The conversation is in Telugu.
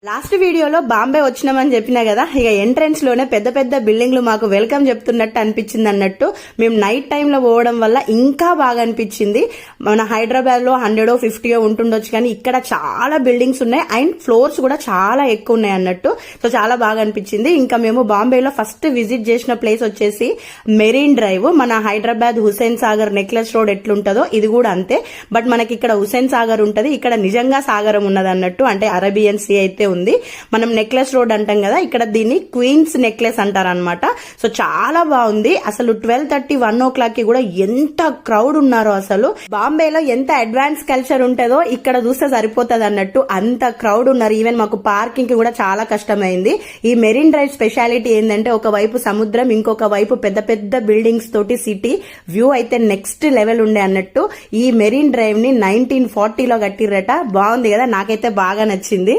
లాస్ట్ వీడియోలో బాంబే వచ్చినామని చెప్పినా కదా, ఇక ఎంట్రెన్స్ లోనే పెద్ద పెద్ద బిల్డింగ్లు మాకు వెల్కమ్ చెప్తున్నట్టు అనిపించింది అన్నట్టు. మేము నైట్ టైంలో పోవడం వల్ల ఇంకా బాగా అనిపించింది. మన హైదరాబాద్ లో 150 ఉంటుండొచ్చు, కానీ ఇక్కడ చాలా బిల్డింగ్స్ ఉన్నాయి అండ్ ఫ్లోర్స్ కూడా చాలా ఎక్కువ ఉన్నాయి అన్నట్టు. సో చాలా బాగా అనిపించింది. ఇంకా మేము బాంబేలో ఫస్ట్ విజిట్ చేసిన ప్లేస్ వచ్చేసి మెరీన్ డ్రైవ్. మన హైదరాబాద్ హుసేన్ సాగర్ నెక్లెస్ రోడ్ ఎట్లుంటదో ఇది కూడా అంతే. బట్ మనకి ఇక్కడ హుసేన్ సాగర్ ఉంటది, ఇక్కడ నిజంగా సాగరం ఉన్నది అన్నట్టు. అంటే అరేబియన్ సీ అయితే ఉంది. మనం నెక్లెస్ రోడ్ అంటాం కదా, ఇక్కడ దీన్ని క్వీన్స్ నెక్లెస్ అంటారనమాట. సో చాలా బాగుంది. అసలు 12:30, 1 o'clock కి కూడా ఎంత క్రౌడ్ ఉన్నారో. అసలు బాంబేలో ఎంత అడ్వాన్స్ కల్చర్ ఉంటుందో ఇక్కడ చూస్తే సరిపోతుంది అన్నట్టు, అంత క్రౌడ్ ఉన్నారు. ఈవెన్ మాకు పార్కింగ్ కి కూడా చాలా కష్టమైంది. ఈ మెరీన్ డ్రైవ్ స్పెషాలిటీ ఏంటంటే, ఒకవైపు సముద్రం, ఇంకొక వైపు పెద్ద పెద్ద బిల్డింగ్స్ తోటి సిటీ వ్యూ అయితే నెక్స్ట్ లెవెల్ ఉండే అన్నట్టు. ఈ మెరీన్ డ్రైవ్ ని 1940లో కట్టిర్రట. బాగుంది కదా, నాకైతే బాగా నచ్చింది.